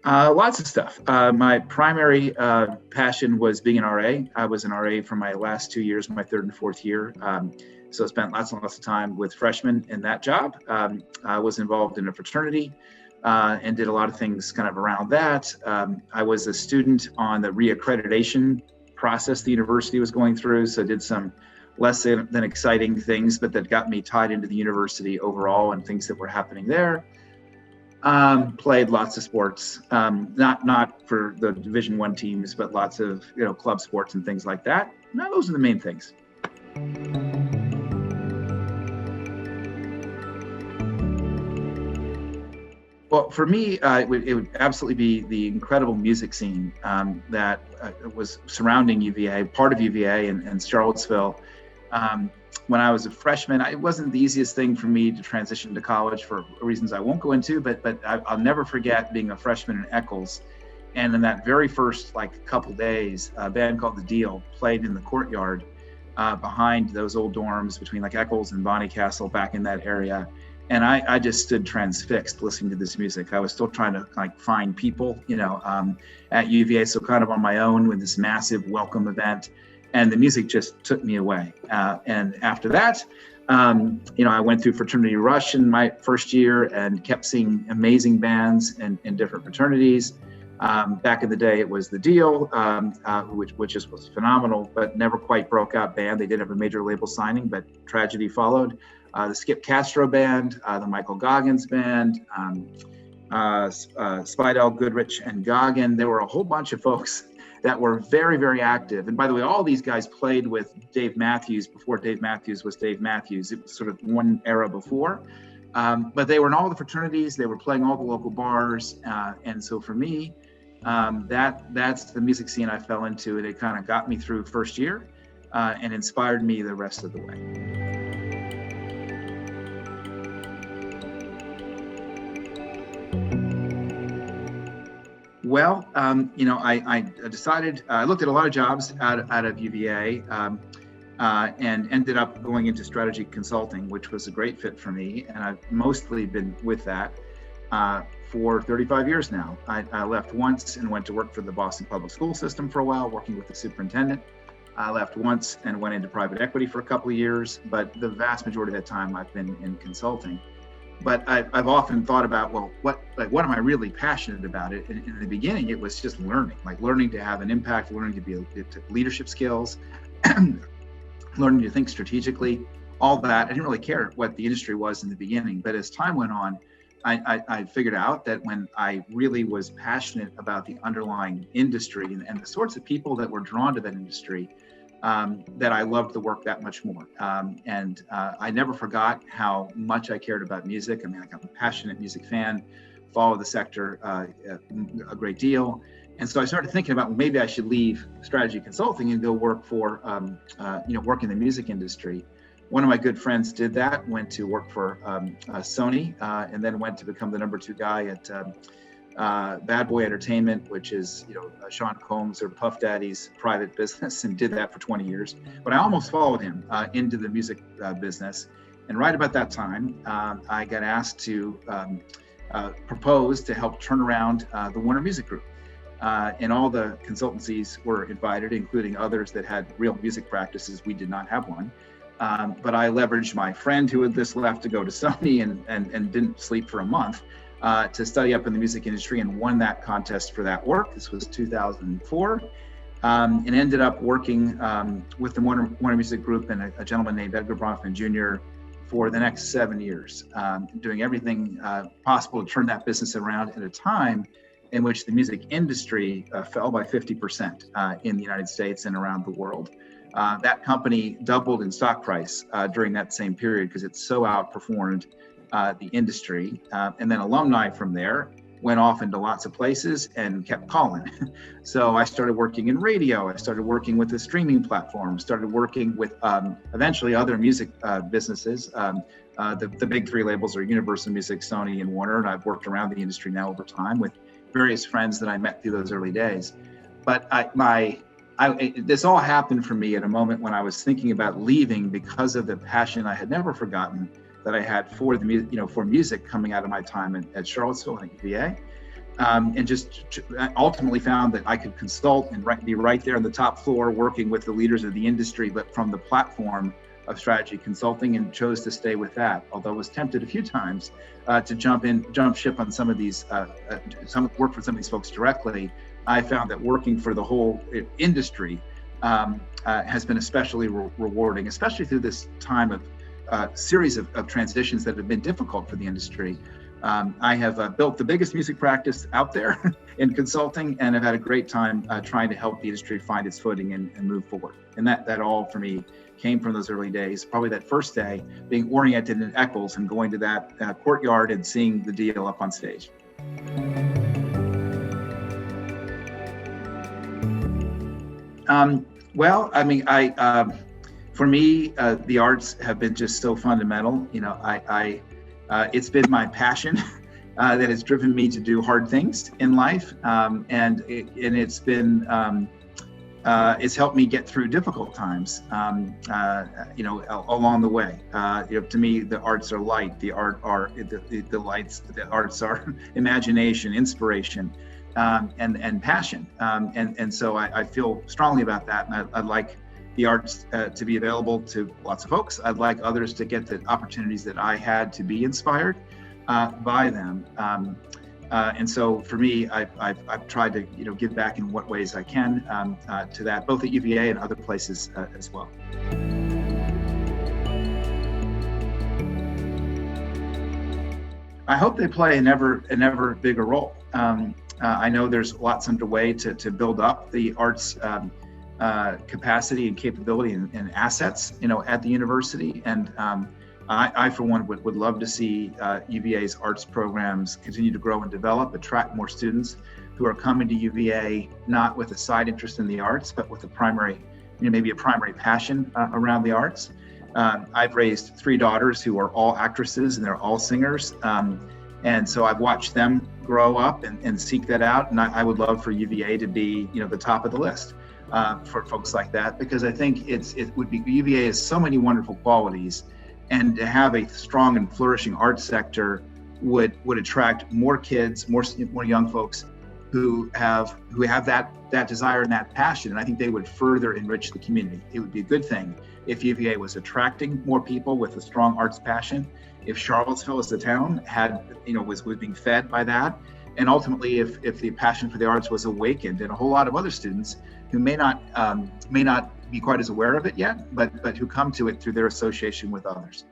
Lots of stuff. My primary passion was being an RA. I was an RA for my last 2 years, my third and fourth year. So I spent lots and lots of time with freshmen in that job. I was involved in a fraternity and did a lot of things kind of around that. I was a student on the reaccreditation process the university was going through. So I did some less than exciting things, but that got me tied into the university overall and things that were happening there. Played lots of sports, not for the Division I teams, but lots of club sports and things like that. No, those are the main things. Well, for me, it would absolutely be the incredible music scene that was surrounding UVA, part of UVA and Charlottesville. When I was a freshman, it wasn't the easiest thing for me to transition to college for reasons I won't go into, but I'll never forget being a freshman in Eccles. And in that very first couple days, a band called The Deal played in the courtyard behind those old dorms between Eccles and Bonnycastle, back in that area. And I just stood transfixed listening to this music. I was still trying to find people, at UVA. So kind of on my own with this massive welcome event. And the music just took me away. And after that, I went through fraternity rush in my first year and kept seeing amazing bands in different fraternities. Back in the day, it was The Deal, which was phenomenal, but never quite broke out band. They did have a major label signing, but tragedy followed. The Skip Castro Band, the Michael Goggins Band, Spidell, Goodrich, and Goggin. There were a whole bunch of folks that were very, very active. And by the way, all these guys played with Dave Matthews before Dave Matthews was Dave Matthews. It was sort of one era before. But they were in all the fraternities. They were playing all the local bars. And so for me, that's the music scene I fell into. And it kind of got me through first year and inspired me the rest of the way. Well, I decided, I looked at a lot of jobs out of UVA and ended up going into strategy consulting, which was a great fit for me. And I've mostly been with that for 35 years now. I left once and went to work for the Boston Public School System for a while, working with the superintendent. I left once and went into private equity for a couple of years, but the vast majority of that time I've been in consulting. But I've often thought about, well, what am I really passionate about? It in the beginning, it was just learning to have an impact, learning to be leadership skills, learning to think strategically, all that. I didn't really care what the industry was in the beginning, but as time went on, I figured out that when I really was passionate about the underlying industry and the sorts of people that were drawn to that industry, that I loved the work that much more. And I never forgot how much I cared about music. I mean, I'm a passionate music fan, follow the sector a great deal. And so I started thinking about, well, maybe I should leave strategy consulting and go work for, work in the music industry. One of my good friends did that, went to work for Sony, and then went to become the number 2 guy at Bad Boy Entertainment, which is Sean Combs or Puff Daddy's private business, and did that for 20 years. But I almost followed him into the music business. And right about that time, I got asked to propose to help turn around the Warner Music Group. And all the consultancies were invited, including others that had real music practices. We did not have one. But I leveraged my friend who had just left to go to Sony and didn't sleep for a month to study up in the music industry, and won that contest for that work. This was 2004, and ended up working with the Warner Music Group and a gentleman named Edgar Bronfman Jr. for the next 7 years, doing everything possible to turn that business around at a time in which the music industry fell by 50% in the United States and around the world. That company doubled in stock price during that same period because it so outperformed the industry. And then alumni from there went off into lots of places and kept calling. So I started working in radio. I started working with the streaming platform, started working with eventually other music businesses. The big 3 labels are Universal Music, Sony, and Warner. And I've worked around the industry now over time with various friends that I met through those early days. But this all happened for me at a moment when I was thinking about leaving because of the passion I had never forgotten that I had for the for music coming out of my time at Charlottesville and UVA. and just ultimately found that I could consult and be right there on the top floor working with the leaders of the industry, but from the platform of strategy consulting, and chose to stay with that. Although I was tempted a few times to jump ship on some of these, work for some of these folks directly. I found that working for the whole industry has been especially rewarding, especially through this time of series of transitions that have been difficult for the industry. I have built the biggest music practice out there in consulting, and have had a great time trying to help the industry find its footing and move forward. And that all for me came from those early days. Probably that first day being oriented in Eccles and going to that courtyard and seeing the deal up on stage. Well, I mean, for me, the arts have been just so fundamental. You know, it's been my passion that has driven me to do hard things in life, and it's been it's helped me get through difficult times. Along the way. To me, the arts are light. The lights. The arts are imagination, inspiration, and passion. And so I feel strongly about that, and I'd like the arts to be available to lots of folks. I'd like others to get the opportunities that I had to be inspired by them. And so for me, I've tried to give back in what ways I can to that, both at UVA and other places as well. I hope they play an ever bigger role. I know there's lots underway to build up the arts capacity and capability and assets, at the university. And I for one, would love to see UVA's arts programs continue to grow and develop, attract more students who are coming to UVA, not with a side interest in the arts, but with a primary, maybe a primary passion around the arts. I've raised 3 daughters who are all actresses and they're all singers. And so I've watched them grow up and seek that out. And I would love for UVA to be, the top of the list for folks like that, because I think UVA has so many wonderful qualities, and to have a strong and flourishing arts sector would attract more kids, more young folks who have that desire and that passion. And I think they would further enrich the community. It would be a good thing if UVA was attracting more people with a strong arts passion, if Charlottesville as a town was being fed by that, and ultimately if the passion for the arts was awakened in a whole lot of other students who may not be quite as aware of it yet, but who come to it through their association with others.